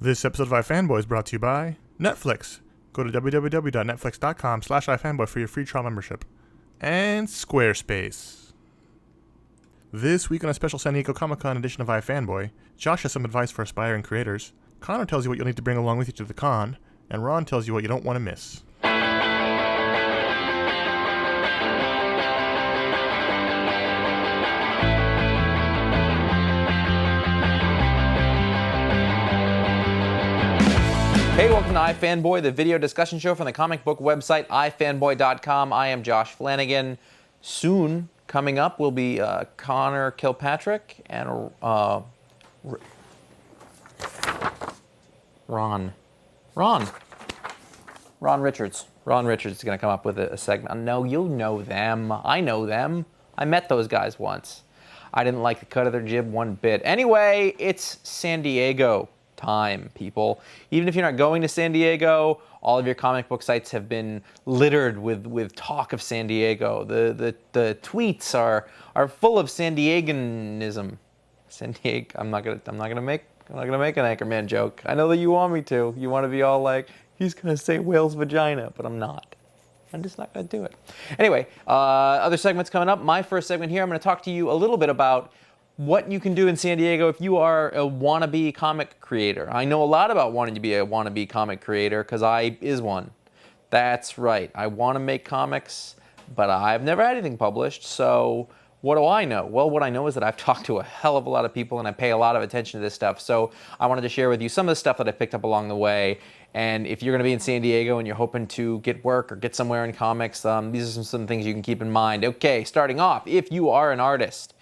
This episode of iFanboy is brought to you by Netflix. Go to www.netflix.com/iFanboy for your free trial membership. And Squarespace. This week on a special San Diego Comic-Con edition of iFanboy, Josh has some advice for aspiring creators, Conor tells you what you'll need to bring along with you to the con, and Ron tells you what you don't want to miss. Hey, welcome to iFanboy, the video discussion show from the comic book website, iFanboy.com. I am Josh Flanagan. Soon, coming up, will be Conor Kilpatrick and Ron Richards. Ron Richards is going to come up with a segment. No, you'll know them. I know them. I met those guys once. I didn't like the cut of their jib one bit. Anyway, it's San Diego time, people. Even if you're not going to San Diego, all of your comic book sites have been littered with talk of San Diego. The tweets are full of San Dieganism. San Diego. I'm not gonna make an Anchorman joke. I know that you want me to. You want to be all like, he's gonna say whale's vagina, but I'm not. I'm just not gonna do it. Anyway, other segments coming up. My first segment here, I'm gonna talk to you a little bit about what you can do in San Diego if you are a wannabe comic creator. I know a lot about wanting to be a wannabe comic creator because I is one. That's right. I want to make comics, but I've never had anything published, so what do I know? Well, what I know is that I've talked to a hell of a lot of people and I pay a lot of attention to this stuff, so I wanted to share with you some of the stuff that I picked up along the way. And if you're going to be in San Diego and you're hoping to get work or get somewhere in comics, these are some things you can keep in mind. Okay, starting off, if you are an artist,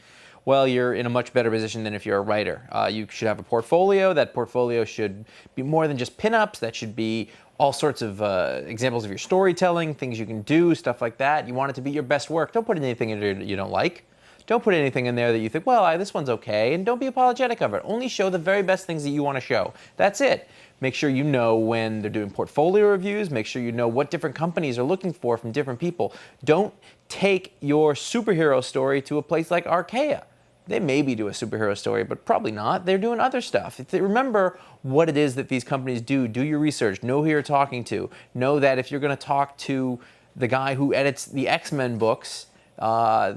well, you're in a much better position than if you're a writer. You should have a portfolio. That portfolio should be more than just pinups. That should be all sorts of examples of your storytelling, things you can do, stuff like that. You want it to be your best work. Don't put anything in there that you don't like. Don't put anything in there that you think, well, this one's okay, and don't be apologetic of it. Only show the very best things that you want to show. That's it. Make sure you know when they're doing portfolio reviews. Make sure you know what different companies are looking for from different people. Don't take your superhero story to a place like Archaea. They maybe do a superhero story, but probably not. They're doing other stuff. remember what it is that these companies do. Do your research. Know who you're talking to. Know that if you're going to talk to the guy who edits the X-Men books, by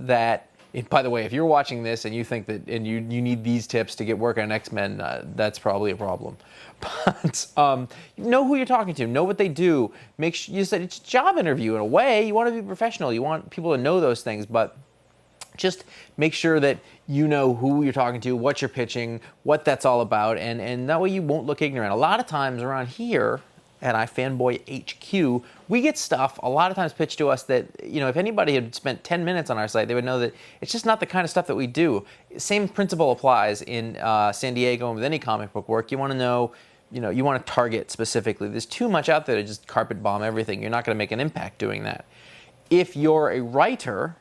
the way, if you're watching this and you think that and you need these tips to get work on X-Men, that's probably a problem. But know who you're talking to. Know what they do. Make sure you said it's a job interview in a way. You want to be professional. You want people to know those things, but just make sure that you know who you're talking to, what you're pitching, what that's all about, and that way you won't look ignorant. A lot of times around here at iFanboy HQ, we get stuff a lot of times pitched to us that, if anybody had spent 10 minutes on our site, they would know that it's just not the kind of stuff that we do. Same principle applies in San Diego and with any comic book work. You want to know, you want to target specifically. There's too much out there to just carpet bomb everything. You're not going to make an impact doing that. If you're a writer,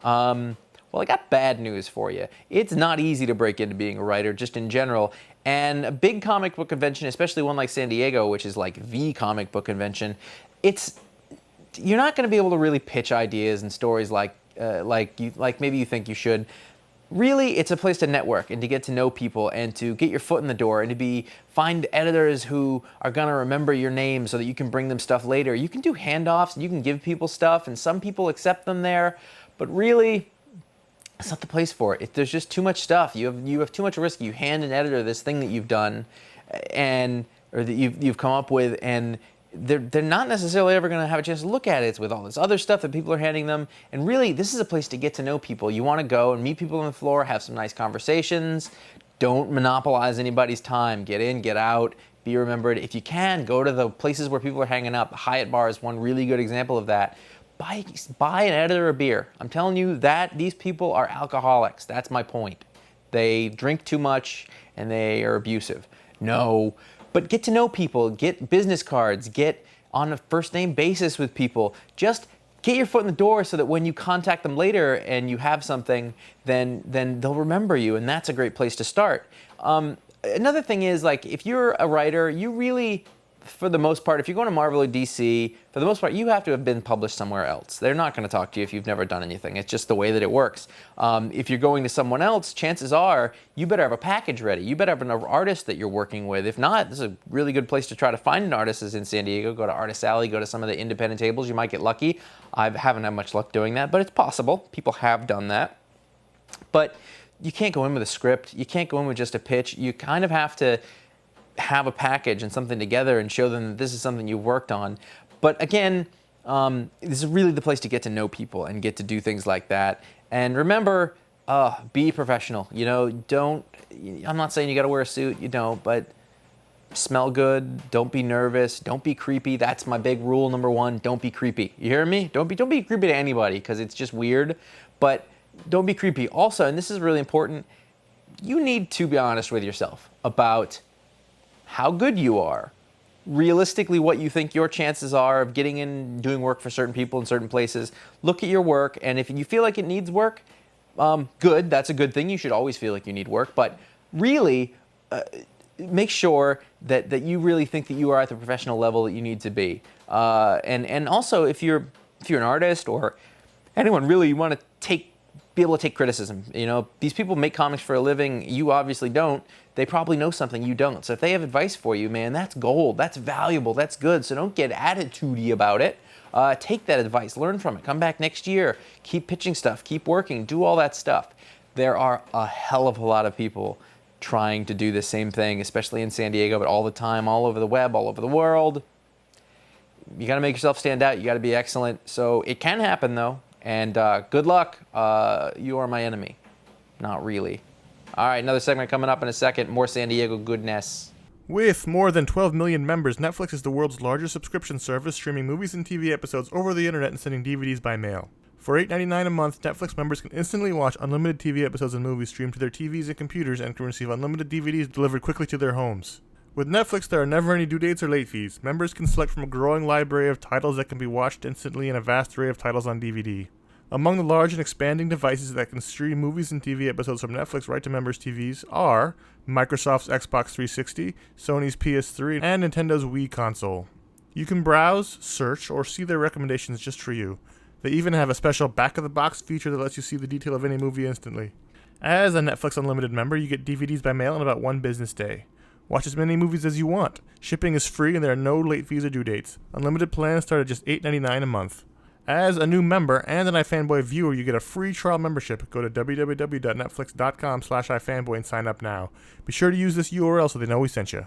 well, I got bad news for you. It's not easy to break into being a writer, just in general. And a big comic book convention, especially one like San Diego, which is like the comic book convention, you're not going to be able to really pitch ideas and stories like maybe you think you should. Really, it's a place to network and to get to know people and to get your foot in the door and to find editors who are going to remember your name so that you can bring them stuff later. You can do handoffs and you can give people stuff, and some people accept them there, but really, it's not the place for it. There's just too much stuff. You have too much risk. You hand an editor this thing that you've done, or that you've come up with, and they're not necessarily ever going to have a chance to look at it. It's with all this other stuff that people are handing them. And really, this is a place to get to know people. You want to go and meet people on the floor, have some nice conversations. Don't monopolize anybody's time. Get in, get out, be remembered. If you can, go to the places where people are hanging out. The Hyatt Bar is one really good example of that. Buy an editor a beer. I'm telling you that these people are alcoholics. That's my point. They drink too much and they are abusive. No, but get to know people. Get business cards. Get on a first name basis with people. Just get your foot in the door so that when you contact them later and you have something, then they'll remember you, and that's a great place to start. Another thing is, like, if you're a writer, you really for the most part, if you're going to Marvel or DC, for the most part, you have to have been published somewhere else. They're not going to talk to you if you've never done anything. It's just the way that it works. If you're going to someone else, chances are you better have a package ready. You better have an artist that you're working with. If not, this is a really good place to try to find an artist is in San Diego. Go to Artist Alley, go to some of the independent tables. You might get lucky. I haven't had much luck doing that, but it's possible. People have done that. But you can't go in with a script. You can't go in with just a pitch. You kind of have to have a package and something together and show them that this is something you've worked on. But again, this is really the place to get to know people and get to do things like that. And remember, be professional. You know, I'm not saying you got to wear a suit, you don't, but smell good. Don't be nervous. Don't be creepy. That's my big rule number one. Don't be creepy. You hear me? Don't be creepy to anybody because it's just weird. But don't be creepy. Also, and this is really important, you need to be honest with yourself about how good you are, realistically what you think your chances are of getting in, doing work for certain people in certain places. Look at your work, and if you feel like it needs work, good, that's a good thing. You should always feel like you need work, but really make sure that you really think that you are at the professional level that you need to be. And also, if you're an artist or anyone really, you want to be able to take criticism. You know, these people make comics for a living. You obviously don't. They probably know something you don't. So if they have advice for you, man, that's gold. That's valuable. That's good. So don't get attitude-y about it. Take that advice. Learn from it. Come back next year. Keep pitching stuff. Keep working. Do all that stuff. There are a hell of a lot of people trying to do the same thing, especially in San Diego, but all the time, all over the web, all over the world. You got to make yourself stand out. You got to be excellent. So it can happen, though. And good luck. You are my enemy. Not really. All right, another segment coming up in a second. More San Diego goodness. With more than 12 million members, Netflix is the world's largest subscription service, streaming movies and TV episodes over the internet and sending DVDs by mail. For $8.99 a month, Netflix members can instantly watch unlimited TV episodes and movies streamed to their TVs and computers and can receive unlimited DVDs delivered quickly to their homes. With Netflix, there are never any due dates or late fees. Members can select from a growing library of titles that can be watched instantly and a vast array of titles on DVD. Among the large and expanding devices that can stream movies and TV episodes from Netflix right to members' TVs are Microsoft's Xbox 360, Sony's PS3, and Nintendo's Wii console. You can browse, search, or see their recommendations just for you. They even have a special back-of-the-box feature that lets you see the detail of any movie instantly. As a Netflix Unlimited member, you get DVDs by mail in about 1 business day. Watch as many movies as you want. Shipping is free and there are no late fees or due dates. Unlimited plans start at just $8.99 a month. As a new member and an iFanboy viewer, you get a free trial membership. Go to www.netflix.com/iFanboy and sign up now. Be sure to use this URL so they know we sent you.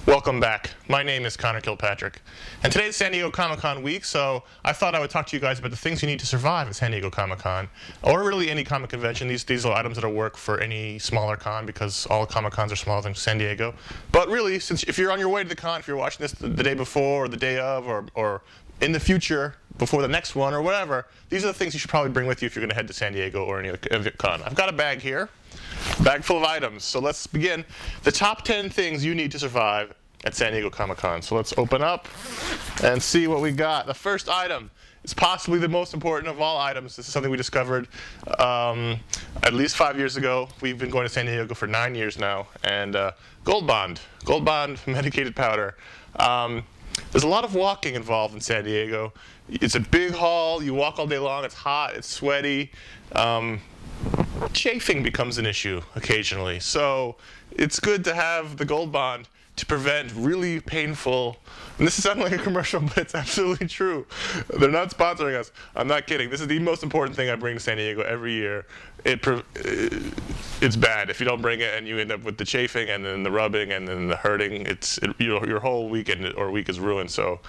Welcome back. My name is Conor Kilpatrick. And today's San Diego Comic-Con week, so I thought I would talk to you guys about the things you need to survive at San Diego Comic-Con, or really any comic convention. These are items that'll work for any smaller con because all Comic-Cons are smaller than San Diego. But really, since if you're on your way to the con, if you're watching this the day before or the day of or in the future, before the next one or whatever, these are the things you should probably bring with you if you're going to head to San Diego or any other con. I've got a bag here, bag full of items. So let's begin. The top 10 things you need to survive at San Diego Comic-Con. So let's open up and see what we got. The first item is possibly the most important of all items. This is something we discovered at least 5 years ago. We've been going to San Diego for 9 years now. And Gold Bond medicated powder. There's a lot of walking involved in San Diego. It's a big hall. You walk all day long. It's hot. It's sweaty. Chafing becomes an issue occasionally. So it's good to have the Gold Bond to prevent really painful, and this is sounding like a commercial, but it's absolutely true. They're not sponsoring us. I'm not kidding. This is the most important thing I bring to San Diego every year. It's bad if you don't bring it and you end up with the chafing and then the rubbing and then the hurting. Your whole weekend or week is ruined. So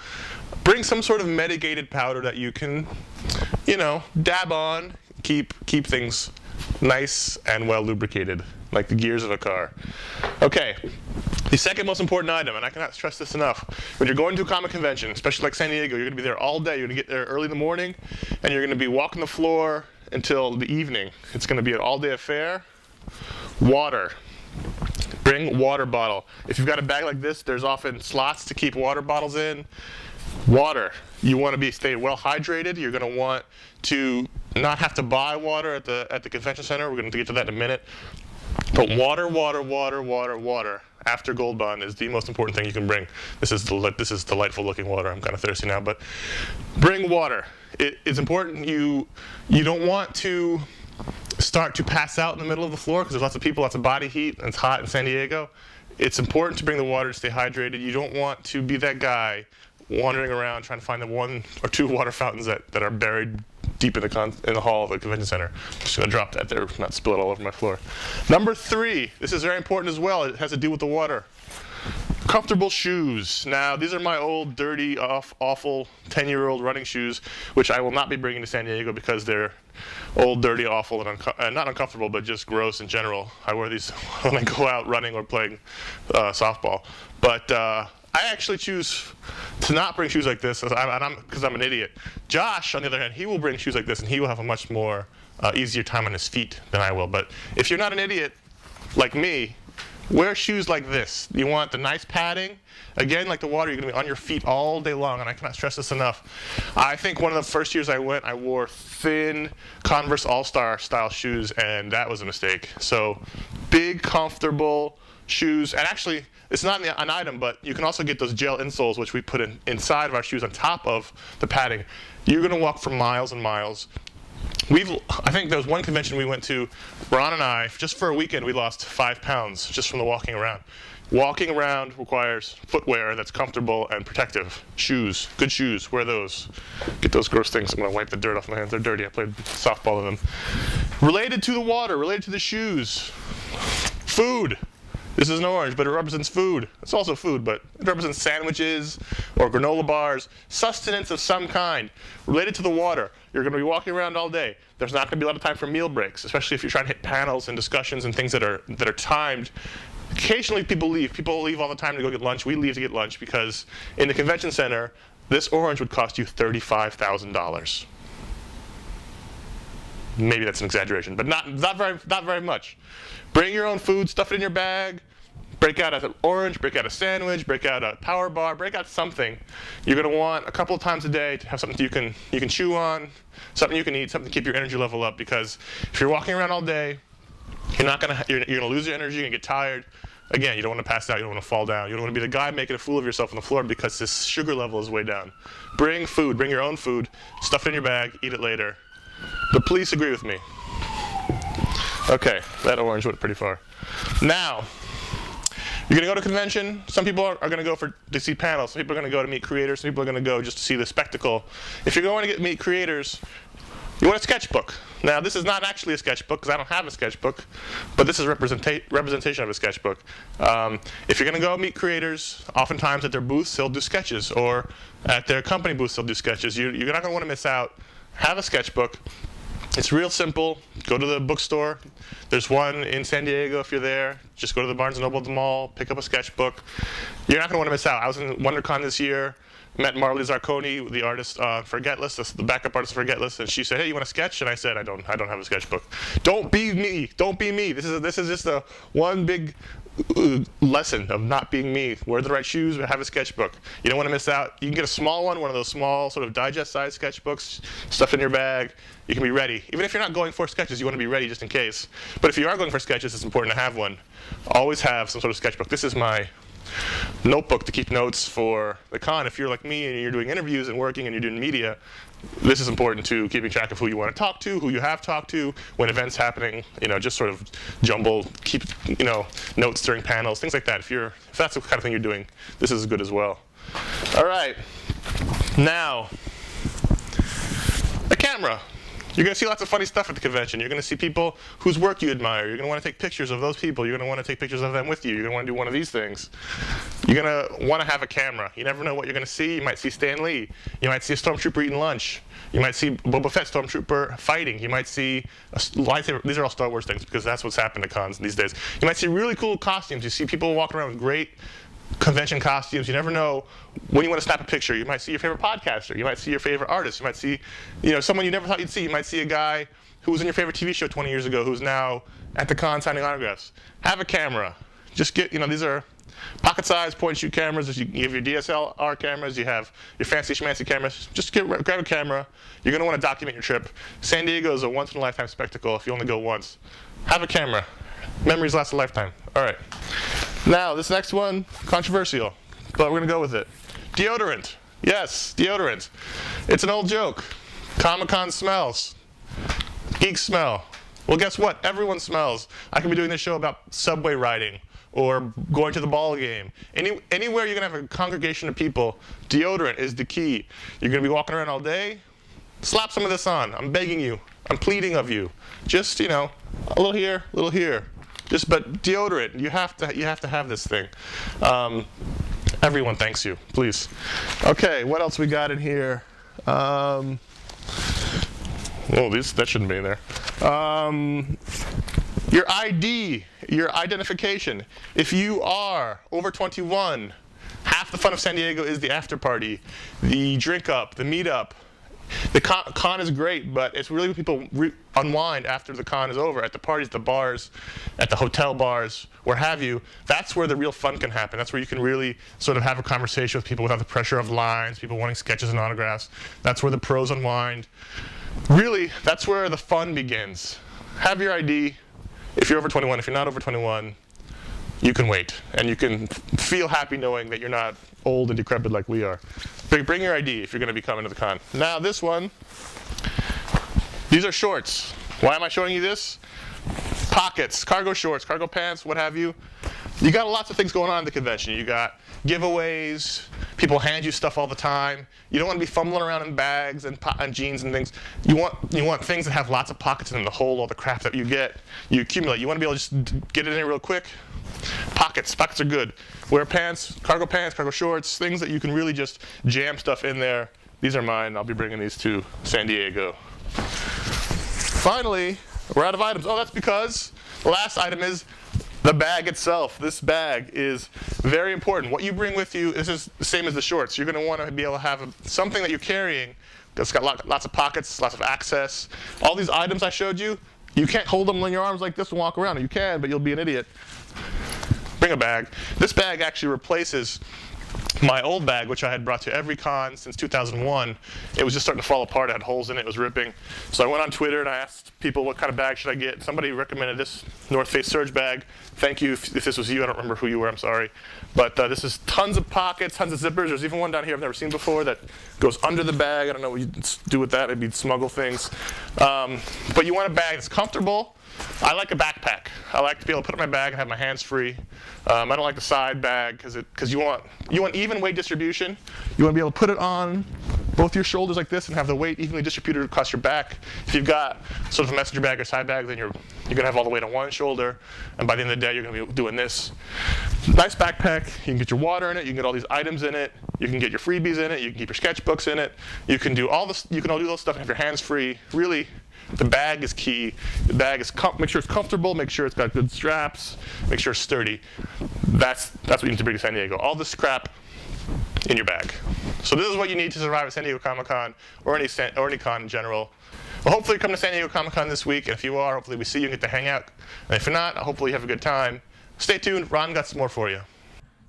bring some sort of medicated powder that you can, dab on, keep things nice and well lubricated, like the gears of a car. Okay, the second most important item, and I cannot stress this enough, when you're going to a comic convention, especially like San Diego, you're going to be there all day. You're going to get there early in the morning, and you're going to be walking the floor until the evening. It's going to be an all-day affair. Water. Bring water bottle. If you've got a bag like this, there's often slots to keep water bottles in. Water. You want to stay well hydrated. You're going to want to not have to buy water at the convention center. We're going to get to that in a minute. But water, water, water, water, water after Gold Bond is the most important thing you can bring. This is delightful looking water. I'm kind of thirsty now, but bring water. It's important. You don't want to start to pass out in the middle of the floor because there's lots of people, lots of body heat, and it's hot in San Diego. It's important to bring the water to stay hydrated. You don't want to be that guy wandering around trying to find the 1 or 2 water fountains that are buried deep in the hall of the convention center. I'm just gonna drop that there, not spill it all over my floor. Number 3, this is very important as well. It has to do with the water. Comfortable shoes. Now, these are my old, dirty, awful 10-year-old running shoes, which I will not be bringing to San Diego because they're old, dirty, awful, and not uncomfortable, but just gross in general. I wear these when I go out running or playing softball. But I actually choose to not bring shoes like this because I'm an idiot. Josh, on the other hand, he will bring shoes like this, and he will have a much more easier time on his feet than I will. But if you're not an idiot like me, wear shoes like this. You want the nice padding. Again, like the water, you're going to be on your feet all day long, and I cannot stress this enough. I think one of the first years I went, I wore thin Converse All-Star style shoes, and that was a mistake. So big, comfortable shoes. And actually, it's not an item, but you can also get those gel insoles, which we put inside of our shoes on top of the padding. You're going to walk for miles and miles. I think there was one convention we went to, Ron and I, just for a weekend, we lost 5 pounds just from the walking around. Walking around requires footwear that's comfortable and protective. Shoes, good shoes, wear those. Get those gross things. I'm going to wipe the dirt off my hands. They're dirty. I played softball in them. Related to the water, related to the shoes, food. This is an orange, but it represents food. It's also food, but it represents sandwiches or granola bars, sustenance of some kind. Related to the water, you're going to be walking around all day. There's not going to be a lot of time for meal breaks, especially if you're trying to hit panels and discussions and things that are timed. Occasionally people leave. People leave all the time to go get lunch. We leave to get lunch because in the convention center, this orange would cost you $35,000. Maybe that's an exaggeration, but not very much. Bring your own food, stuff it in your bag, break out an orange, break out a sandwich, break out a power bar, break out something. You're going to want a couple of times a day to have something you can chew on, something you can eat, something to keep your energy level up, because if you're walking around all day, you're going to lose your energy, you're going to get tired. Again, you don't want to pass out, you don't want to fall down, you don't want to be the guy making a fool of yourself on the floor because this sugar level is way down. Bring food, bring your own food, stuff it in your bag, eat it later. The police agree with me. Okay, that orange went pretty far. Now, you're going to go to a convention. Some people are going to go to see panels. Some people are going to go to meet creators. Some people are going to go just to see the spectacle. If you're going to meet creators, you want a sketchbook. Now, this is not actually a sketchbook because I don't have a sketchbook, but this is representation of a sketchbook. If you're going to go meet creators, oftentimes at their booths, they'll do sketches, or at their company booths, they'll do sketches. You're not going to want to miss out. Have a sketchbook. It's real simple. Go to the bookstore. There's one in San Diego if you're there. Just go to the Barnes & Noble at the mall, pick up a sketchbook. You're not going to want to miss out. I was in WonderCon this year, met Marley Zarconi, the artist Forgetless, the backup artist Forgetless, and she said, "Hey, you want a sketch?" And I said, I don't have a sketchbook. Don't be me. Don't be me. This is just a one big lesson of not being me. Wear the right shoes, but have a sketchbook. You don't want to miss out. You can get a small one of those small sort of digest-sized sketchbooks, stuff in your bag. You can be ready. Even if you're not going for sketches, you want to be ready just in case. But if you are going for sketches, it's important to have one. Always have some sort of sketchbook. This is my notebook to keep notes for the con. If you're like me and you're doing interviews and working and you're doing media, this is important to keeping track of who you want to talk to, who you have talked to, when events happening, just sort of jumble, keep, notes during panels, things like that. If that's the kind of thing you're doing, this is good as well. All right, now, a camera. You're going to see lots of funny stuff at the convention. You're going to see people whose work you admire. You're going to want to take pictures of those people. You're going to want to take pictures of them with you. You're going to want to do one of these things. You're going to want to have a camera. You never know what you're going to see. You might see Stan Lee. You might see a stormtrooper eating lunch. You might see Boba Fett stormtrooper fighting. You might see a lightsaber. These are all Star Wars things because that's what's happened to cons these days. You might see really cool costumes. You see people walking around with great convention costumes. You never know when you want to snap a picture. You might see your favorite podcaster. You might see your favorite artist. You might see, someone you never thought you'd see. You might see a guy who was in your favorite TV show 20 years ago who's now at the con signing autographs. Have a camera. Just get, these are pocket-sized point-and-shoot cameras. You have your DSLR cameras. You have your fancy schmancy cameras. Just grab a camera. You're going to want to document your trip. San Diego is a once-in-a-lifetime spectacle if you only go once. Have a camera. Memories last a lifetime. All right. Now, this next one, controversial, but we're going to go with it. Deodorant. Yes, deodorant. It's an old joke. Comic-Con smells. Geeks smell. Well, guess what? Everyone smells. I could be doing this show about subway riding or going to the ball game. Anywhere you're going to have a congregation of people, deodorant is the key. You're going to be walking around all day, slap some of this on. I'm begging you. I'm pleading of you. Just, a little here, a little here. But deodorant, you have to have this thing. Everyone thanks you, please. Okay, what else we got in here? That shouldn't be in there. Your ID, your identification. If you are over 21, half the fun of San Diego is the after party, the drink up, the meet up. The con is great, but it's really when people unwind after the con is over, at the parties, the bars, at the hotel bars, where have you. That's where the real fun can happen. That's where you can really sort of have a conversation with people without the pressure of lines, people wanting sketches and autographs. That's where the pros unwind. Really, that's where the fun begins. Have your ID. If you're over 21, if you're not over 21, you can wait. And you can feel happy knowing that you're not old and decrepit like we are. Bring your ID if you're going to be coming to the con. Now this one, these are shorts. Why am I showing you this? Pockets, cargo shorts, cargo pants, what have you. You got lots of things going on at the convention. You got giveaways, people hand you stuff all the time. You don't want to be fumbling around in bags and jeans and things. You want things that have lots of pockets in them to hold all the crap that you accumulate. You want to be able to just get it in real quick. Pockets are good. Wear pants, cargo shorts, things that you can really just jam stuff in there. These are mine. I'll be bringing these to San Diego. Finally, we're out of items. Oh, that's because the last item is the bag itself. This bag is very important. What you bring with you, this is the same as the shorts. You're going to want to be able to have something that you're carrying that's got lots of pockets, lots of access. All these items I showed you, you can't hold them in your arms like this and walk around. You can, but you'll be an idiot. Bring a bag. This bag actually replaces my old bag, which I had brought to every con since 2001. It was just starting to fall apart. It had holes in it. It was ripping. So I went on Twitter and I asked people what kind of bag should I get. Somebody recommended this North Face Surge bag. Thank you if this was you. I don't remember who you were. I'm sorry. But this is tons of pockets, tons of zippers. There's even one down here I've never seen before that goes under the bag. I don't know what you do with that. Maybe you'd smuggle things. But you want a bag that's comfortable. I like a backpack. I like to be able to put it in my bag and have my hands free. I don't like the side bag because you want even weight distribution. You want to be able to put it on both your shoulders like this and have the weight evenly distributed across your back. If you've got sort of a messenger bag or side bag, then you're going to have all the weight on one shoulder, and by the end of the day, you're going to be doing this. Nice backpack. You can get your water in it. You can get all these items in it. You can get your freebies in it. You can keep your sketchbooks in it. You can do all this. You can all do those stuff and have your hands free. Really, the bag is key. The bag is make sure it's comfortable. Make sure it's got good straps. Make sure it's sturdy. That's what you need to bring to San Diego. All this crap in your bag. So this is what you need to survive at San Diego Comic-Con or any con in general. Well, hopefully you come to San Diego Comic-Con this week, and if you are, hopefully we see you and get to hang out. And if you're not, hopefully you have a good time. Stay tuned. Ron got some more for you.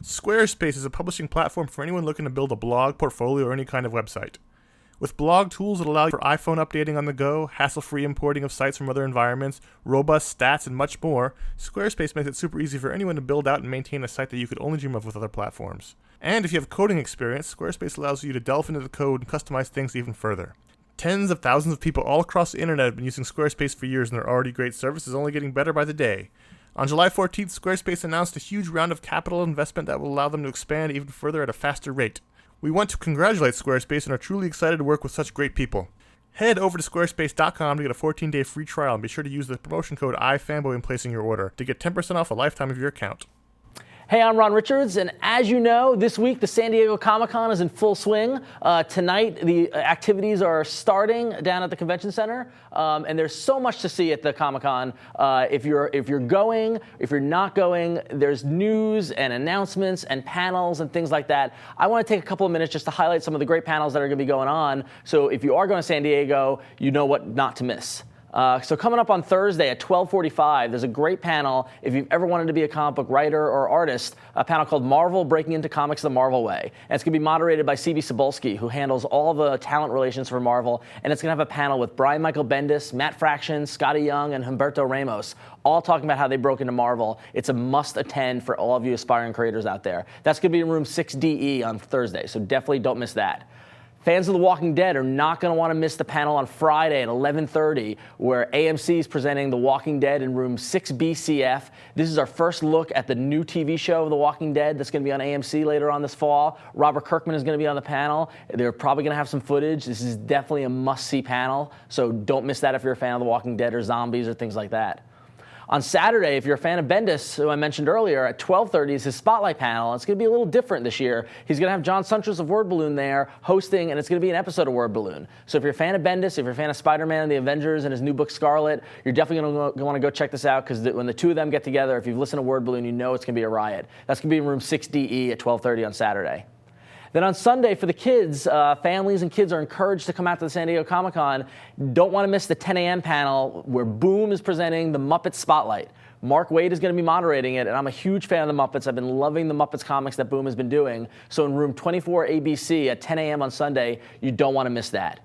Squarespace is a publishing platform for anyone looking to build a blog, portfolio, or any kind of website. With blog tools that allow for iPhone updating on the go, hassle-free importing of sites from other environments, robust stats, and much more, Squarespace makes it super easy for anyone to build out and maintain a site that you could only dream of with other platforms. And if you have coding experience, Squarespace allows you to delve into the code and customize things even further. Tens of thousands of people all across the internet have been using Squarespace for years, and their already great service is only getting better by the day. On July 14th, Squarespace announced a huge round of capital investment that will allow them to expand even further at a faster rate. We want to congratulate Squarespace and are truly excited to work with such great people. Head over to squarespace.com to get a 14-day free trial and be sure to use the promotion code iFanboy when placing your order to get 10% off a lifetime of your account. Hey, I'm Ron Richards, and as you know, this week the San Diego Comic-Con is in full swing. Tonight, the activities are starting down at the Convention Center, and there's so much to see at the Comic-Con. If you're going, if you're not going, there's news and announcements and panels and things like that. I want to take a couple of minutes just to highlight some of the great panels that are going to be going on, so if you are going to San Diego, you know what not to miss. So coming up on Thursday at 12:45, there's a great panel, if you've ever wanted to be a comic book writer or artist, a panel called Marvel Breaking into Comics the Marvel Way. And it's going to be moderated by C.B. Cebulski, who handles all the talent relations for Marvel. And it's going to have a panel with Brian Michael Bendis, Matt Fraction, Scotty Young, and Humberto Ramos, all talking about how they broke into Marvel. It's a must-attend for all of you aspiring creators out there. That's going to be in room 6DE on Thursday, so definitely don't miss that. Fans of The Walking Dead are not going to want to miss the panel on Friday at 11:30, where AMC is presenting The Walking Dead in room 6BCF. This is our first look at the new TV show of The Walking Dead that's going to be on AMC later on this fall. Robert Kirkman is going to be on the panel. They're probably going to have some footage. This is definitely a must-see panel, so don't miss that if you're a fan of The Walking Dead or zombies or things like that. On Saturday, if you're a fan of Bendis, who I mentioned earlier, at 12:30 is his Spotlight panel. It's going to be a little different this year. He's going to have John Suntress of Word Balloon there hosting, and it's going to be an episode of Word Balloon. So if you're a fan of Bendis, if you're a fan of Spider-Man and the Avengers and his new book Scarlet, you're definitely going to want to go check this out, because when the two of them get together, if you've listened to Word Balloon, you know it's going to be a riot. That's going to be in room 6DE at 12:30 on Saturday. Then on Sunday, for the kids, families and kids are encouraged to come out to the San Diego Comic-Con. Don't want to miss the 10 a.m. panel where Boom is presenting the Muppets Spotlight. Mark Waid is going to be moderating it, and I'm a huge fan of the Muppets. I've been loving the Muppets comics that Boom has been doing. So in room 24 ABC at 10 a.m. on Sunday, you don't want to miss that.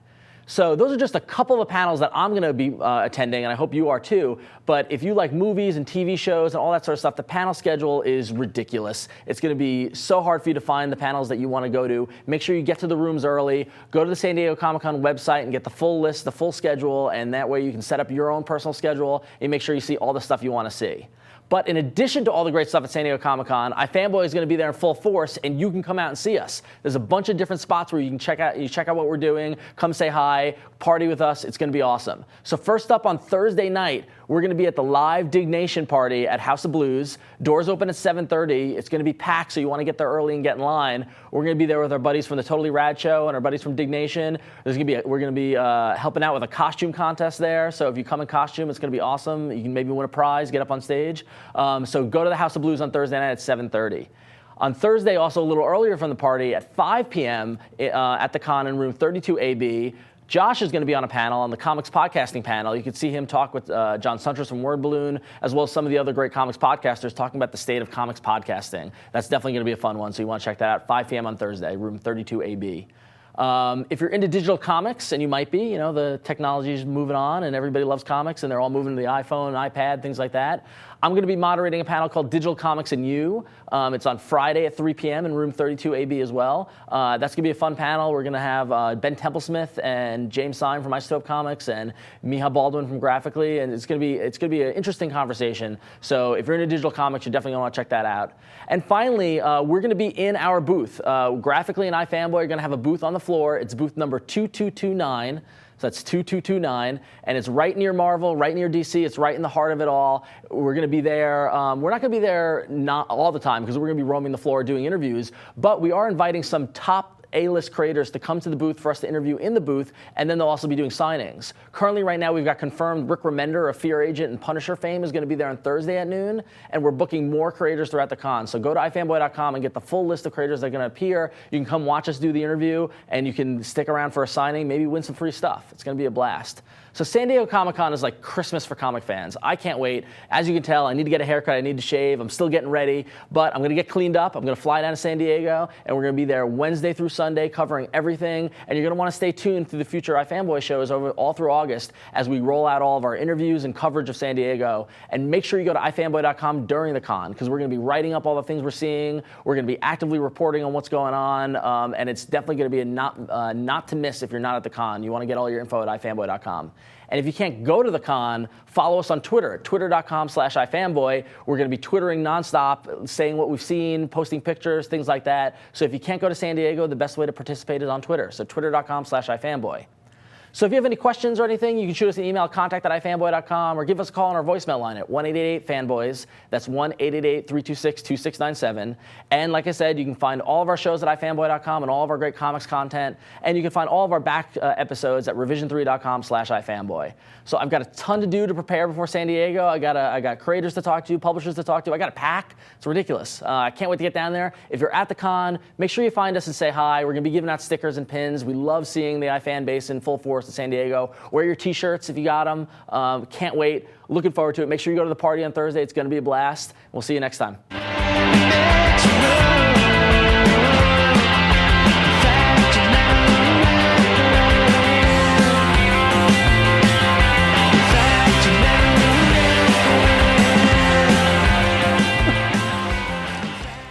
So those are just a couple of panels that I'm going to be attending, and I hope you are too. But if you like movies and TV shows and all that sort of stuff, the panel schedule is ridiculous. It's going to be so hard for you to find the panels that you want to go to. Make sure you get to the rooms early. Go to the San Diego Comic-Con website and get the full list, the full schedule, and that way you can set up your own personal schedule and make sure you see all the stuff you want to see. But in addition to all the great stuff at San Diego Comic-Con, iFanboy is going to be there in full force, and you can come out and see us. There's a bunch of different spots where you can check out what we're doing, come say hi, party with us. It's going to be awesome. So first up on Thursday night, we're going to be at the live Dignation party at House of Blues. Doors open at 7:30. It's going to be packed, so you want to get there early and get in line. We're going to be there with our buddies from the Totally Rad Show and our buddies from Dignation. We're going to be helping out with a costume contest there. So if you come in costume, it's going to be awesome. You can maybe win a prize, get up on stage. So go to the House of Blues on Thursday night at 7:30. On Thursday, also a little earlier from the party, at 5 p.m. At the con in room 32AB, Josh is going to be on a panel, on the comics podcasting panel. You can see him talk with John Suntress from Word Balloon, as well as some of the other great comics podcasters talking about the state of comics podcasting. That's definitely going to be a fun one, so you want to check that out. 5 p.m. on Thursday, room 32AB. If you're into digital comics, and you might be, you know, the technology is moving on and everybody loves comics and they're all moving to the iPhone, iPad, things like that. I'm going to be moderating a panel called Digital Comics and You. It's on Friday at 3 p.m. in room 32AB as well. That's going to be a fun panel. We're going to have Ben Templesmith and James Syme from Isotope Comics and Miha Baldwin from Graphically, and it's going to be an interesting conversation. So if you're into digital comics, you definitely want to check that out. And finally, we're going to be in our booth. Graphically and iFanboy are going to have a booth on the floor. It's booth number 2229. So that's 2229, and it's right near Marvel, right near DC. It's right in the heart of it all. We're going to be there. We're not going to be there not all the time, because we're going to be roaming the floor doing interviews, but we are inviting some top A-list creators to come to the booth for us to interview in the booth, and then they'll also be doing signings. Currently, right now, we've got confirmed Rick Remender of Fear Agent and Punisher fame is going to be there on Thursday at noon, and we're booking more creators throughout the con. So go to ifanboy.com and get the full list of creators that are going to appear. You can come watch us do the interview, and you can stick around for a signing, maybe win some free stuff. It's going to be a blast. So San Diego Comic-Con is like Christmas for comic fans. I can't wait. As you can tell, I need to get a haircut. I need to shave. I'm still getting ready, but I'm going to get cleaned up. I'm going to fly down to San Diego, and we're going to be there Wednesday through Sunday covering everything. And you're going to want to stay tuned through the future iFanboy shows all through August as we roll out all of our interviews and coverage of San Diego. And make sure you go to ifanboy.com during the con, because we're going to be writing up all the things we're seeing. We're going to be actively reporting on what's going on, and it's definitely going to be a not to miss if you're not at the con. You want to get all your info at ifanboy.com. And if you can't go to the con, follow us on Twitter at twitter.com/ifanboy. We're going to be twittering nonstop, saying what we've seen, posting pictures, things like that. So if you can't go to San Diego, the best way to participate is on Twitter. So twitter.com/ifanboy. So if you have any questions or anything, you can shoot us an email, contact@ifanboy.com, or give us a call on our voicemail line at 1-888-FANBOYS. That's 1-888-326-2697. And like I said, you can find all of our shows at ifanboy.com and all of our great comics content. And you can find all of our back episodes at revision3.com/ifanboy. So I've got a ton to do to prepare before San Diego. I got creators to talk to, publishers to talk to. I got a pack. It's ridiculous. I can't wait to get down there. If you're at the con, make sure you find us and say hi. We're going to be giving out stickers and pins. We love seeing the iFan base in full force in San Diego. Wear your t-shirts if you got them. Can't wait. Looking forward to it. Make sure you go to the party on Thursday. It's going to be a blast. We'll see you next time.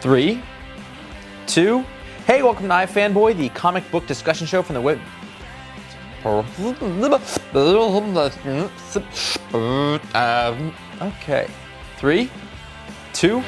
Three, two. Hey, welcome to iFanboy, the comic book discussion show from the web. Okay. 3, 2.